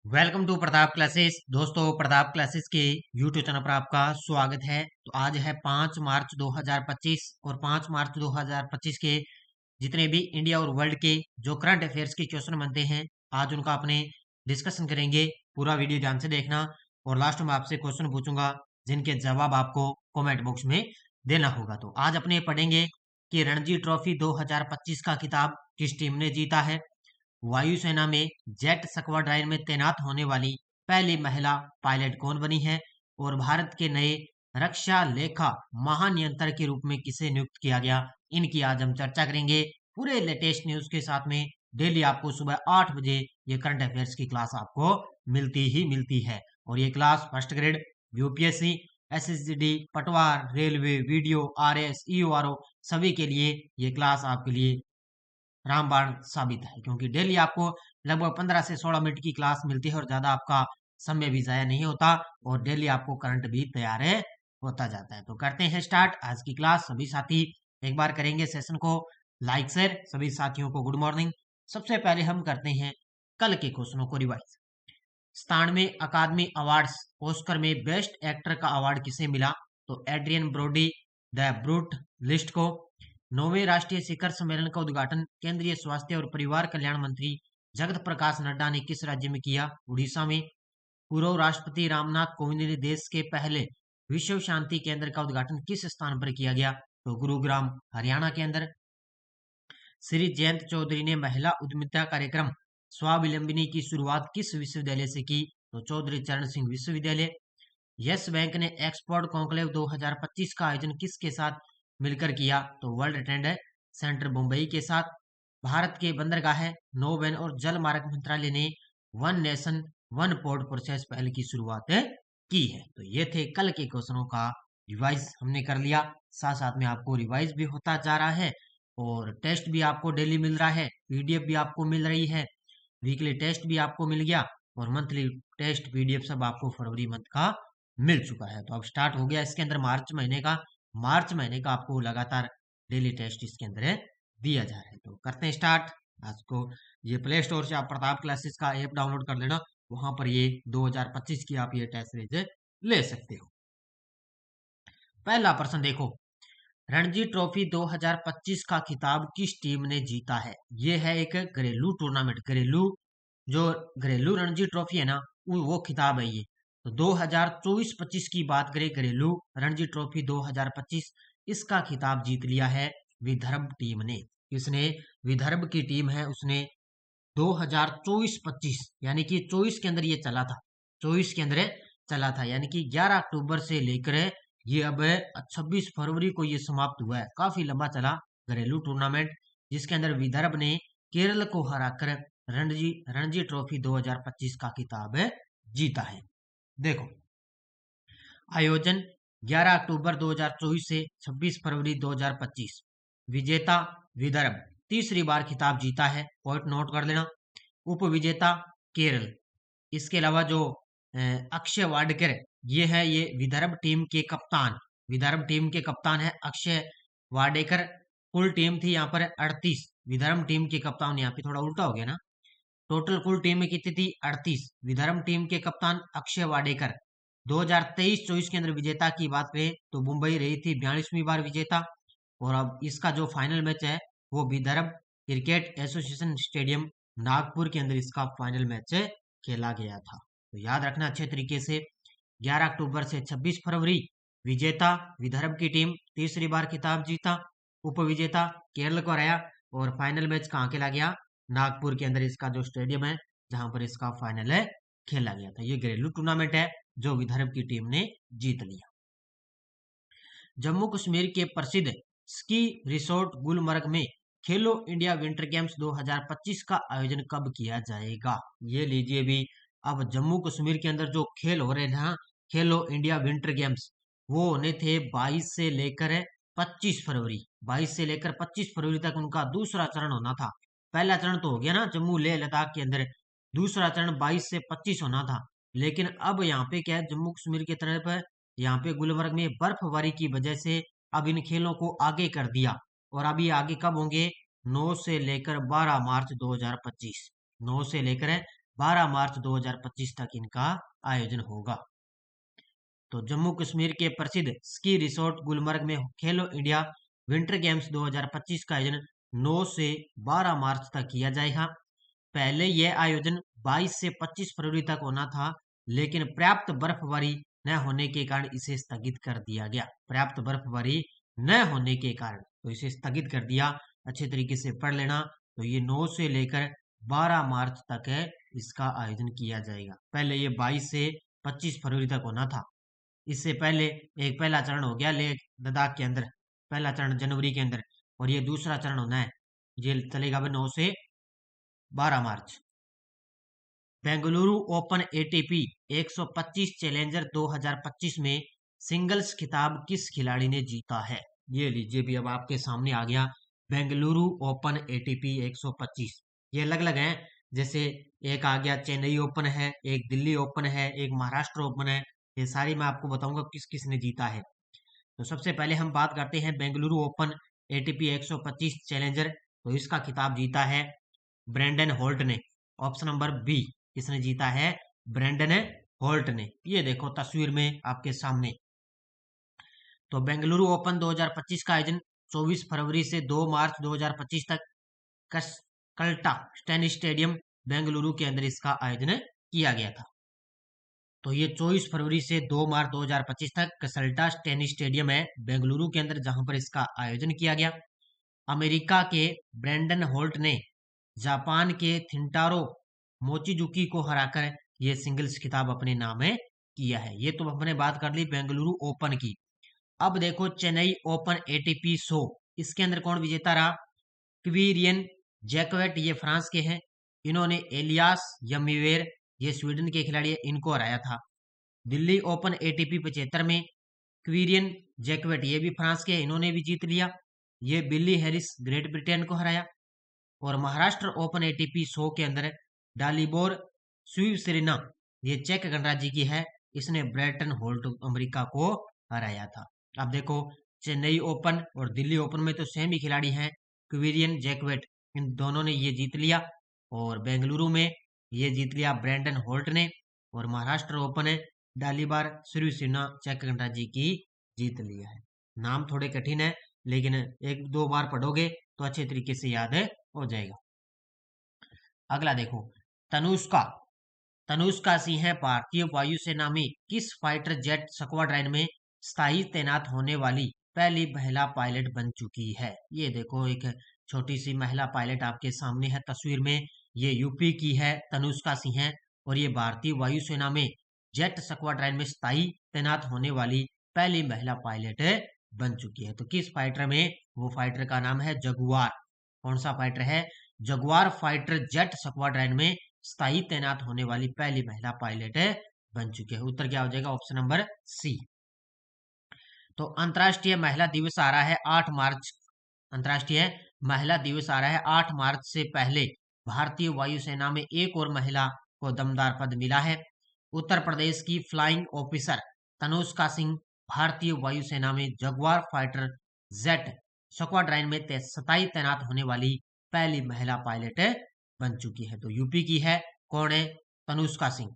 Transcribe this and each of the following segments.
Welcome to Pratap classes. दोस्तों, Pratap classes के YouTube channel पर आपका स्वागत है। तो आज है 5 मार्च 2025 और 5 मार्च 2025 के जितने भी इंडिया और वर्ल्ड के जो करंट अफेयर्स के क्वेश्चन बनते हैं, आज उनका अपने डिस्कशन करेंगे। पूरा वीडियो ध्यान से देखना और लास्ट में आपसे क्वेश्चन पूछूंगा जिनके जवाब आपको कमेंट बॉक्स में देना होगा। तो आज अपने पढ़ेंगे कि रणजी ट्रॉफी 2025 का खिताब किस टीम ने जीता है। वायुसेना में जेट स्क्वाड्रन में तैनात होने वाली पहली महिला पायलट कौन बनी है। और भारत के नए रक्षा लेखा महानियंत्रक के रूप में किसे नियुक्त किया गया, इनकी आज हम चर्चा करेंगे पूरे लेटेस्ट न्यूज के साथ में। डेली आपको सुबह 8 बजे ये करंट अफेयर्स की क्लास आपको मिलती ही मिलती है। और ये class first grade, UPSC, SSD, पटवार, रेलवे, वीडियो, आरएस, ईओआरओ सभी के लिए ये क्लास आपके लिए रामबाण साबित है, क्योंकि डेली आपको लगभग 15 से 16 मिनट की क्लास मिलती है और ज्यादा आपका समय भी जाया नहीं होता और डेली आपको करंट भी तैयार है होता जाता है। तो करते हैं स्टार्ट आज की क्लास। सभी साथी एक बार करेंगे सेशन को लाइक शेयर। सभी साथियों को गुड मॉर्निंग। सबसे पहले हम करते हैं कल के क्वेश्चनों को रिवाइज। 97वें अकादमी अवार्ड्स ऑस्कर में बेस्ट एक्टर का अवार्ड किसे मिला। तो Adrien Brody the Brutalist को। 9वें राष्ट्रीय शिखर सम्मेलन का उद्घाटन केंद्रीय स्वास्थ्य और परिवार कल्याण मंत्री जगत प्रकाश नड्डा ने किस राज्य में किया। उड़ीसा में। पूर्व राष्ट्रपति रामनाथ कोविंद ने देश के पहले विश्व शांति केंद्र का उद्घाटन किस स्थान पर किया गया। तो गुरुग्राम हरियाणा के अंदर। श्री जयंत चौधरी ने महिला उद्यमिता कार्यक्रम स्वावलंबिनी की शुरुआत किस विश्वविद्यालय से की। तो चौधरी चरण सिंह विश्वविद्यालय। यस बैंक ने एक्सपोर्ट कॉन्क्लेव 2025 का आयोजन किसके साथ मिलकर किया। तो वर्ल्ड ट्रेड सेंटर मुंबई के साथ। भारत के बंदरगाह नौवन और जल मार्ग मंत्रालय ने one nation one port process पहल की शुरुआत की है। तो ये थे कल के क्वेश्चनों का रिवाइज हमने कर लिया। साथ साथ में आपको रिवाइज भी होता जा रहा है और टेस्ट भी आपको डेली मिल रहा है, पीडीएफ भी आपको मिल रही है, वीकली टेस्ट भी आपको मिल गया और मंथली टेस्ट पीडीएफ सब आपको फरवरी मंथ का मिल चुका है। तो अब स्टार्ट हो गया इसके अंदर मार्च महीने का आपको लगातार डेली टेस्ट इसके अंदर दिया जा रहा है। तो करते हैं स्टार्ट आज को। ये प्ले स्टोर से आप प्रताप क्लासेस का ऐप डाउनलोड कर लेना, वहां पर ये 2025 की आप ये टेस्ट सीरीज ले सकते हो। पहला प्रश्न देखो, रणजी ट्रॉफी 2025 का खिताब किस टीम ने जीता है। ये है एक घरेलू टूर्नामेंट, जो घरेलू रणजी ट्रॉफी है ना, वो खिताब है ये। तो 2024-25 की बात करें, घरेलू रणजी ट्रॉफी 2025, इसका खिताब जीत लिया है विदर्भ टीम ने। किसने? विदर्भ की टीम है, उसने 2024-25 यानी कि 24 के अंदर ये चला था, 24 के अंदर चला था, यानी कि 11 अक्टूबर से लेकर ये अब 26 फरवरी को ये समाप्त हुआ है। काफी लंबा चला घरेलू टूर्नामेंट, जिसके अंदर विदर्भ ने केरल को हराकर रणजी रणजी ट्रॉफी 2025 का खिताब जीता है। देखो, आयोजन 11 अक्टूबर 2024 से 26 फरवरी 2025। विजेता विदर्भ, तीसरी बार खिताब जीता है, पॉइंट नोट कर लेना। उप विजेता केरल। इसके अलावा जो अक्षय वाडकर, ये विदर्भ टीम के कप्तान, विदर्भ टीम के कप्तान है अक्षय वाडेकर। कुल टीम थी यहाँ पर 38, विदर्भ टीम के कप्तान, यहाँ पे थोड़ा उल्टा हो गया ना, टोटल कुल टीम में कितनी थी 38। विदर्भ टीम के कप्तान अक्षय वाडेकर। 2023-24 के अंदर विजेता की बात करें तो मुंबई रही थी 42वीं बार विजेता। और अब इसका जो फाइनल मैच है वो Vidarbha cricket association stadium Nagpur के अंदर इसका फाइनल मैच खेला गया था। तो याद रखना अच्छे तरीके से, 11 अक्टूबर से 26 फरवरी। विजेता विदर्भ की टीम, तीसरी बार खिताब जीता। उप विजेता केरल को हराया और फाइनल मैच कहाँ खेला गया? नागपुर के अंदर इसका जो स्टेडियम है जहां पर इसका फाइनल खेला गया था। ये घरेलू टूर्नामेंट है जो विदर्भ की टीम ने जीत लिया। जम्मू कश्मीर के प्रसिद्ध स्की रिसोर्ट गुलमर्ग में खेलो इंडिया विंटर गेम्स 2025 का आयोजन कब किया जाएगा। ये लीजिए भी, अब जम्मू कश्मीर के अंदर जो खेल हो रहे हैं, खेलो इंडिया विंटर गेम्स, वो होने थे 22 से लेकर 25 फरवरी, 22 से लेकर 25 फरवरी तक उनका दूसरा चरण होना था। पहला चरण तो हो गया ना जम्मू लेह लद्दाख के अंदर, दूसरा चरण 22 से 25 होना था। लेकिन अब यहाँ पे क्या है, जम्मू कश्मीर की तरफ यहाँ पे गुलमर्ग में बर्फबारी की वजह से अब इन खेलों को आगे कर दिया। और अब ये आगे कब होंगे? 9 से लेकर 12 मार्च 2025, 9 से लेकर 12 मार्च 2025 तक इनका आयोजन होगा। तो जम्मू कश्मीर के प्रसिद्ध स्की रिसोर्ट गुलमर्ग में खेलो इंडिया विंटर गेम्स 2025 का आयोजन 9 से 12 मार्च तक किया जाएगा। पहले यह आयोजन 22 से 25 फरवरी तक होना था, लेकिन पर्याप्त बर्फबारी न होने के कारण इसे स्थगित कर दिया गया। पर्याप्त बर्फबारी न होने के कारण तो इसे स्थगित कर दिया। अच्छे तरीके से पढ़ लेना। तो ये 9 से लेकर 12 मार्च तक है इसका आयोजन किया जाएगा। पहले ये 22 से 25 फरवरी तक होना था। इससे पहले एक पहला चरण हो गया लेह लद्दाख के अंदर, पहला चरण जनवरी के अंदर, और ये दूसरा चरण होना है, ये चलेगा 9 से 12 मार्च। बेंगलुरु ओपन एटीपी 125 चैलेंजर 2025 में सिंगल्स खिताब किस खिलाड़ी ने जीता है? ये लीजिए भी अब आपके सामने आ गया बेंगलुरु ओपन एटीपी 125। ये अलग अलग हैं, जैसे एक आ गया चेन्नई ओपन है, एक दिल्ली ओपन है, एक महाराष्ट्र ओपन है। ये सारी मैं आपको बताऊंगा किस किस ने जीता है। तो सबसे पहले हम बात करते हैं बेंगलुरु ओपन एटीपी 125 चैलेंजर। तो इसका खिताब जीता है ब्रेंडन होल्ट ने। ऑप्शन नंबर बी, किसने जीता है? ब्रेंडन होल्ट ने। ये देखो तस्वीर में आपके सामने। तो बेंगलुरु ओपन 2025 का आयोजन 24 फरवरी से 2 मार्च 2025 तक कल्टा टेनिस स्टेडियम बेंगलुरु के अंदर इसका आयोजन किया गया था। तो ये 24 फरवरी से 2 मार्च 2025 तक कसल्टा टेनिस स्टेडियम है बेंगलुरु के अंदर, जहां पर इसका आयोजन किया गया। अमेरिका के ब्रेंडन होल्ट ने जापान के थिंटारो मोचिजुकी को हराकर ये सिंगल्स खिताब अपने नाम में किया है। ये तो हमने बात कर ली बेंगलुरु ओपन की। अब देखो चेन्नई ओपन एटीपी 100, इसके अंदर कौन विजेता रहा? क्वीरियन जैकोवेट, ये फ्रांस के हैं। इन्होंने एलियास यमीवेर, ये स्वीडन के खिलाड़ी है, इनको हराया था। दिल्ली ओपन एटीपी 75 में क्वीरियन जैकोवेट, ये भी फ्रांस के हैं, इन्होंने भी जीत लिया। ये बिली हैरिस ग्रेट ब्रिटेन को हराया। और महाराष्ट्र ओपन एटीपी 100 के अंदर डालिबोर स्विवसेरिना, ये चेक गणराज्य की है, इसने ब्रेटन होल्ट अमेरिका को हराया था। अब देखो चेन्नई ओपन और दिल्ली ओपन में तो सेम ही खिलाड़ी हैं, क्वीरियन जैकवेट, इन दोनों ने ये जीत लिया। और बेंगलुरु में ये जीत लिया ब्रेंडन होल्ट ने। और महाराष्ट्र ओपन है डालीबार सिरिसेना, चेक गणराज्य की जीत लिया है। नाम थोड़े कठिन है, लेकिन एक दो बार पढ़ोगे तो अच्छे तरीके से याद हो जाएगा। अगला देखो तनुष्का। तनुष्का सिंह है भारतीय वायुसेना में किस फाइटर जेट स्क्वाड्रन में स्थायी तैनात होने वाली पहली महिला पायलट बन चुकी है? ये देखो एक छोटी सी महिला पायलट आपके सामने है तस्वीर में। ये यूपी की है, तनुष्का सिंह है, और ये भारतीय वायुसेना में जेट स्क्वाड्रन में स्थायी तैनात होने वाली पहली महिला पायलट बन चुकी है। तो किस फाइटर में? वो फाइटर का नाम है जगुआर। कौन सा फाइटर है? जगुआर फाइटर जेट स्क्वाड्रन में स्थायी तैनात होने वाली पहली महिला पायलट बन चुकी है। उत्तर क्या हो जाएगा? Option number C. तो अंतर्राष्ट्रीय महिला दिवस आ रहा है 8 मार्च। अंतर्राष्ट्रीय महिला दिवस आ रहा है 8 मार्च से पहले भारतीय वायुसेना में एक और महिला को दमदार पद मिला है। उत्तर प्रदेश की फ्लाइंग ऑफिसर तनुष्का सिंह भारतीय वायुसेना में जगुआर फाइटर जेट स्क्वाड्रन में स्थायी तैनात होने वाली पहली महिला पायलट बन चुकी है। तो यूपी की है। कौन है? तनुष्का सिंह।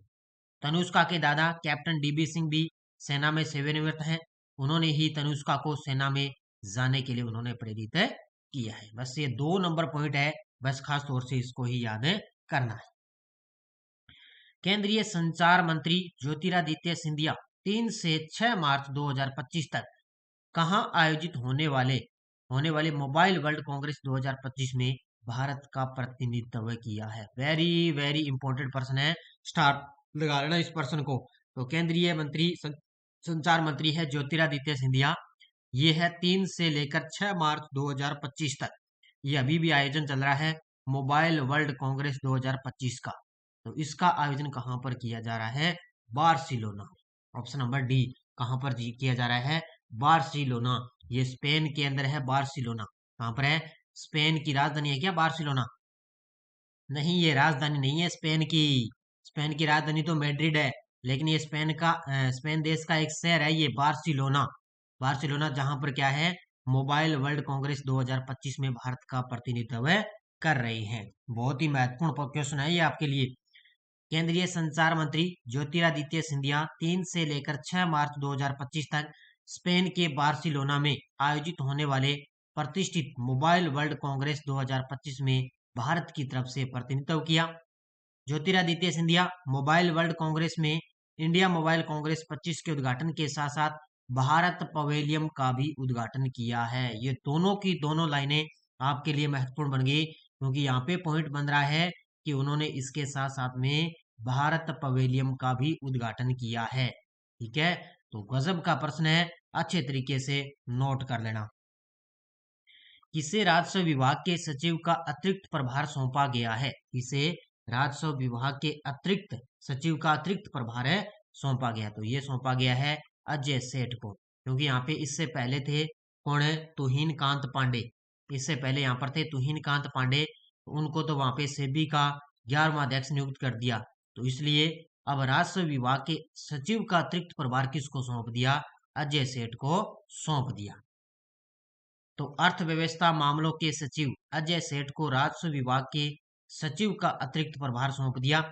तनुष्का के दादा कैप्टन डीबी सिंह भी सेना में सेवानिवृत्त हैं। उन्होंने ही तनुष्का को सेना में जाने के लिए उन्होंने प्रेरित किया है। बस ये 2 नंबर पॉइंट है, बस खास तौर से इसको ही याद करना है। केंद्रीय संचार मंत्री ज्योतिरादित्य सिंधिया 3 से 6 मार्च 2025 तक कहां आयोजित होने वाले मोबाइल वर्ल्ड कांग्रेस 2025 में भारत का प्रतिनिधित्व किया है? वेरी वेरी इंपॉर्टेंट पर्सन है, स्टार लगा लेना इस पर्सन को। तो केंद्रीय मंत्री संचार मंत्री है ज्योतिरादित्य सिंधिया। ये है 3 से लेकर 6 मार्च 2025 तक, ये अभी भी आयोजन चल रहा है मोबाइल वर्ल्ड कांग्रेस 2025 का। तो इसका आयोजन कहां पर किया जा रहा है? बार्सिलोना। ऑप्शन नंबर डी, कहां पर किया जा रहा है? बार्सिलोना। ये स्पेन के अंदर है बार्सिलोना। कहां पर है? स्पेन की राजधानी है क्या बार्सिलोना? नहीं, ये राजधानी नहीं है स्पेन की। स्पेन की राजधानी तो मैड्रिड है, लेकिन ये स्पेन देश का एक शहर है ये बार्सिलोना। बार्सिलोना, जहां पर क्या है? मोबाइल वर्ल्ड कांग्रेस 2025 में भारत का प्रतिनिधित्व कर रही है। बहुत ही महत्वपूर्ण क्वेश्चन है ये आपके लिए। केंद्रीय संचार मंत्री ज्योतिरादित्य सिंधिया 3 से लेकर 6 मार्च 2025 तक स्पेन के बार्सिलोना में आयोजित होने वाले प्रतिष्ठित मोबाइल वर्ल्ड कांग्रेस 2025 में भारत की तरफ से प्रतिनिधित्व किया। ज्योतिरादित्य सिंधिया मोबाइल वर्ल्ड कांग्रेस में इंडिया मोबाइल कांग्रेस 25 के उद्घाटन के साथ साथ भारत पवेलियम का भी उद्घाटन किया है। ये दोनों की दोनों लाइनें आपके लिए महत्वपूर्ण बन गई, क्योंकि यहाँ पे पॉइंट बन रहा है कि उन्होंने इसके साथ साथ में भारत पवेलियम का भी उद्घाटन किया है। ठीक है, तो गजब का प्रश्न है, अच्छे तरीके से नोट कर लेना। किसे राजस्व विभाग के सचिव का अतिरिक्त प्रभार सौंपा गया है? किसे राजस्व विभाग के अतिरिक्त सचिव का अतिरिक्त प्रभार है सौंपा गया? तो ये सौंपा गया है अजय सेठ को, क्योंकि यहाँ पे इससे पहले थे कौन है, तुहिन कांत पांडे। इससे पहले यहाँ पर थे तुहिन कांत पांडे, उनको तो वहां पे सेबी का 11वां अध्यक्ष नियुक्त कर दिया। तो इसलिए अब राजस्व विभाग के सचिव का अतिरिक्त प्रभार किसको सौंप दिया? अजय सेठ को सौंप दिया। तो अर्थव्यवस्था मामलों के सचिव अजय सेठ को राजस्व विभाग के सचिव का अतिरिक्त प्रभार सौंप दिया।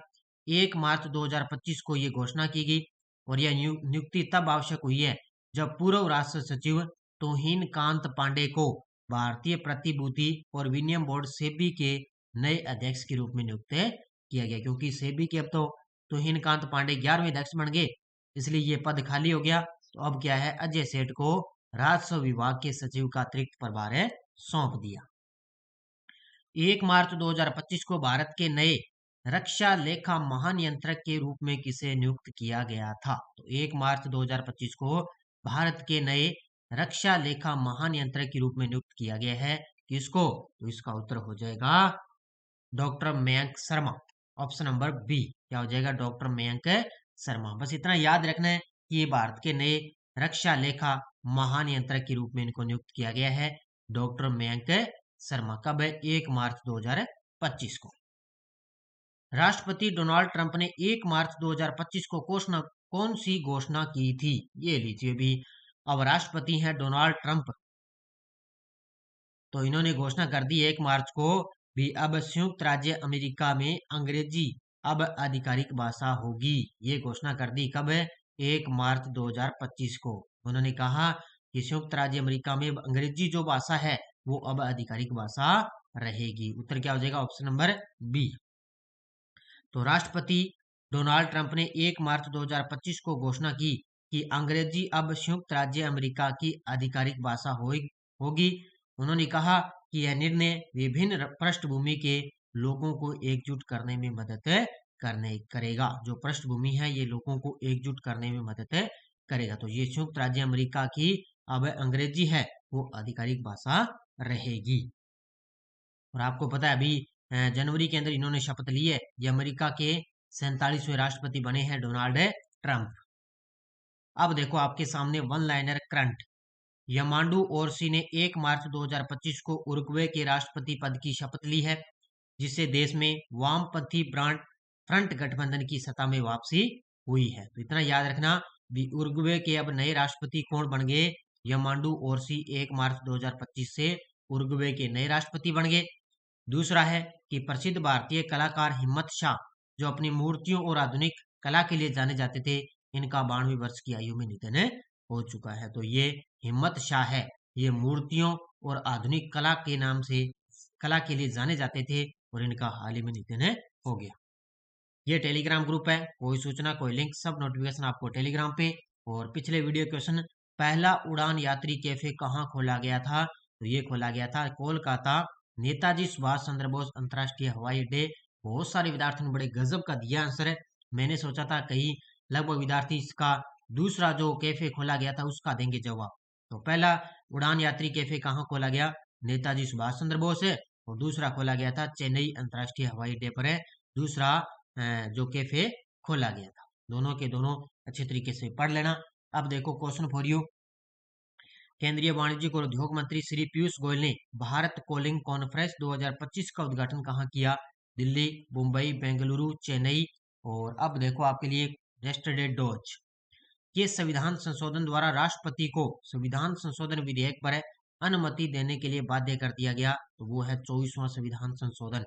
1 मार्च 2025 को यह घोषणा की गई और यह नियुक्ति तब आवश्यक हुई है जब पूर्व राष्ट्र सचिव तुहिन कांत पांडे को भारतीय प्रतिभूति और विनिमय बोर्ड सेबी के नए अध्यक्ष के रूप में नियुक्त किया गया, क्योंकि सेबी के अब तो तुहिन कांत पांडे 11वें अध्यक्ष बन गए, इसलिए ये पद खाली हो गया। तो अब क्या है, अजय सेठ को राजस्व विभाग के सचिव का अतिरिक्त प्रभार है सौंप दिया। 1 मार्च 2025 को भारत के नए रक्षा लेखा महानियंत्रक के रूप में किसे नियुक्त किया गया था? तो 1 मार्च 2025 को भारत के नए रक्षा लेखा महानियंत्रक के रूप में नियुक्त किया गया है। किसको? तो इसका उत्तर हो जाएगा doctor Mayank Sharma. Option number B क्या हो जाएगा? डॉक्टर मयंक शर्मा। बस इतना याद रखना है कि ये भारत के नए रक्षा लेखा महानियंत्रक के रूप में इनको नियुक्त किया गया है, डॉक्टर मयंक शर्मा। कब है? 1 मार्च 2025 को। राष्ट्रपति डोनाल्ड ट्रंप ने 1 मार्च 2025 को कौन सी घोषणा की थी? ये लीजिए भी, अब राष्ट्रपति हैं डोनाल्ड ट्रंप, तो इन्होंने घोषणा कर दी 1 मार्च को भी अब संयुक्त राज्य अमेरिका में अंग्रेजी अब आधिकारिक भाषा होगी। ये घोषणा कर दी कब है? 1 मार्च 2025 को। उन्होंने कहा कि संयुक्त राज्य अमेरिका में अंग्रेजी जो भाषा है वो अब आधिकारिक भाषा रहेगी। उत्तर क्या हो जाएगा? Option number B. तो राष्ट्रपति डोनाल्ड ट्रंप ने 1 मार्च 2025 को घोषणा की कि अंग्रेजी अब संयुक्त राज्य अमेरिका की आधिकारिक भाषा होगी। उन्होंने कहा कि यह निर्णय विभिन्न पृष्ठभूमि के लोगों को एकजुट करने में मदद करेगा। जो पृष्ठभूमि है ये लोगों को एकजुट करने में मदद करेगा। तो ये संयुक्त राज्य अमेरिका की अब अंग्रेजी है वो आधिकारिक भाषा रहेगी। और आपको पता है अभी जनवरी के अंदर इन्होंने शपथ ली है। ये अमेरिका के 47वें राष्ट्रपति बने हैं डोनाल्ड ट्रंप। अब देखो आपके सामने वन लाइनर करंट। यमांडू ओरसी ने 1 मार्च 2025 को उरुग्वे के राष्ट्रपति पद की शपथ ली है, जिससे देश में वामपंथी ब्रांड फ्रंट गठबंधन की सत्ता में वापसी हुई है। तो इतना याद रखना भी, उरुग्वे के अब नए राष्ट्रपति कौन बन गए? यमांडू ओरसी 1 मार्च 2025 से उरुग्वे के नए राष्ट्रपति बन गए। दूसरा है कि प्रसिद्ध भारतीय कलाकार हिम्मत शाह, जो अपनी मूर्तियों और आधुनिक कला के लिए जाने जाते थे, इनका 92 वर्ष की आयु में निधन हो चुका है। तो ये हिम्मत शाह है, ये मूर्तियों और आधुनिक कला के नाम से कला के लिए जाने जाते थे और इनका हाल ही में निधन हो गया। ये टेलीग्राम ग्रुप है, कोई सूचना कोई लिंक सब नोटिफिकेशन आपको टेलीग्राम पे। और पिछले वीडियो क्वेश्चन, पहला उड़ान यात्री कैफे कहाँ खोला गया था? तो ये खोला गया था कोलकाता नेताजी सुभाष चंद्र बोस अंतरराष्ट्रीय हवाई अड्डे। बहुत सारे विद्यार्थियों ने बड़े गजब का दिया आंसर है। मैंने सोचा था कहीं लगभग विद्यार्थी इसका दूसरा जो कैफे खोला गया था उसका देंगे जवाब। तो पहला उड़ान यात्री कैफे कहाँ खोला गया? नेताजी सुभाष चंद्र बोस है। और दूसरा खोला गया था चेन्नई अंतरराष्ट्रीय हवाई अड्डे पर है, दूसरा जो कैफे खोला गया था। दोनों के दोनों अच्छे तरीके से पढ़ लेना। अब देखो क्वेश्चन फॉर यू। केंद्रीय वाणिज्यिक और उद्योग मंत्री श्री पीयूष गोयल ने भारत कॉलिंग कॉन्फ्रेंस 2025 का उद्घाटन कहाँ किया? दिल्ली, मुंबई, बेंगलुरु, चेन्नई। और अब देखो आपके लिए यस्टरडे डॉज के संविधान संशोधन द्वारा राष्ट्रपति को संविधान संशोधन विधेयक पर अनुमति देने के लिए बाध्य कर दिया गया। तो वो है 24वां संविधान संशोधन।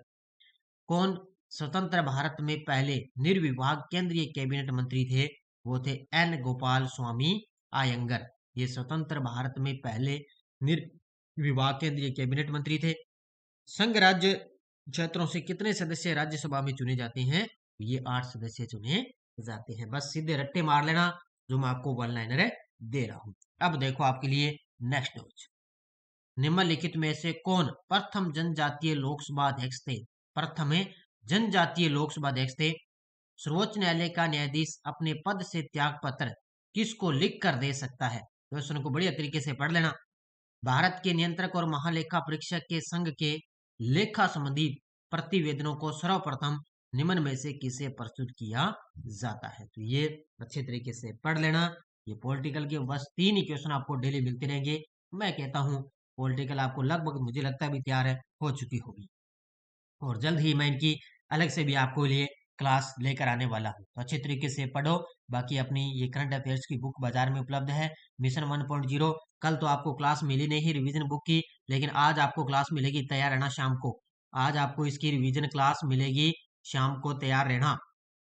कौन स्वतंत्र भारत में पहले निर्विभाग केंद्रीय कैबिनेट मंत्री थे, वो थे एन गोपाल स्वामी आयंगर। ये स्वतंत्र भारत में पहले निर्विभाग केंद्रीय कैबिनेट मंत्री थे। संघ राज्य क्षेत्रों से कितने सदस्य राज्यसभा में चुने जाते हैं? ये 8 सदस्य चुने जाते हैं। बस सीधे रट्टे मार लेना जो मैं आपको वन लाइनर दे रहा हूं। अब देखो आपके लिए नेक्स्ट न्यूज। निम्नलिखित में से कौन प्रथम जनजातीय लोकसभा अध्यक्ष थे? प्रथम जनजातीय लोकसभा अध्यक्ष थे। सर्वोच्च न्यायालय का न्यायाधीश अपने पद से त्याग पत्र किसको लिख कर दे सकता है? क्वेश्चन को बढ़िया तरीके से पढ़ लेना। भारत के नियंत्रक और महालेखा परीक्षक के संघ के लेखा संबंधी प्रतिवेदनों को सर्वप्रथम निम्न में से किसे प्रस्तुत किया जाता है? तो ये अच्छे तरीके से पढ़ लेना। ये पॉलिटिकल के बस 3 ही क्वेश्चन आपको डेली मिलते रहेंगे। मैं कहता हूँ पॉलिटिकल आपको लगभग मुझे लगता है भी तैयार हो चुकी होगी, और जल्द ही मैं इनकी अलग से भी आपको लिए क्लास लेकर आने वाला हूँ। तो अच्छे तरीके से पढ़ो। बाकी अपनी ये करंट अफेयर्स की बुक बाजार में उपलब्ध है, मिशन 1.0। कल तो आपको क्लास मिली नहीं रिवीजन बुक की, लेकिन आज आपको क्लास मिलेगी, तैयार रहना शाम को। आज आपको इसकी रिवीजन क्लास मिलेगी, शाम को तैयार रहना।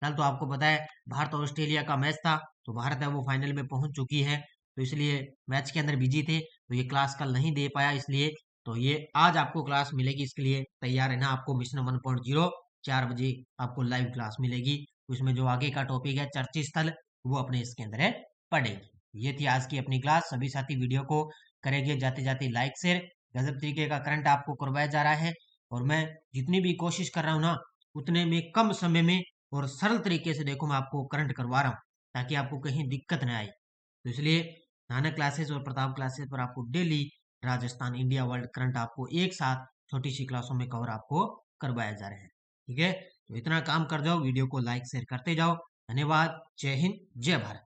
कल तो आपको पता है भारत और ऑस्ट्रेलिया का मैच था, तो भारत है वो फाइनल में पहुंच चुकी है, तो इसलिए मैच के अंदर बिजी थे, तो ये क्लास कल नहीं दे पाया, इसलिए तो ये आज आपको क्लास मिलेगी, इसके लिए तैयार रहना। आपको मिशन 1.0 4 बजे आपको लाइव क्लास मिलेगी। उसमें जो आगे का टॉपिक है चर्चा स्थल, वो अपने इसके अंदर है पढ़ेगी। ये थी आज की अपनी क्लास। सभी साथी वीडियो को करेंगे जाते जाते लाइक शेयर। गजब तरीके का करंट आपको करवाया जा रहा है, और मैं जितनी भी कोशिश कर रहा हूँ ना, उतने में कम समय में और सरल तरीके से देखो मैं आपको करंट करवा रहा हूँ, ताकि आपको कहीं दिक्कत न आए। तो इसलिए नानक क्लासेस और प्रताप क्लासेस पर आपको daily Rajasthan India world current आपको एक साथ छोटी सी क्लासों में कवर आपको करवाया जा रहा है। ठीक है, तो इतना काम कर जाओ, वीडियो को लाइक शेयर करते जाओ। धन्यवाद। जय हिंद, जय भारत।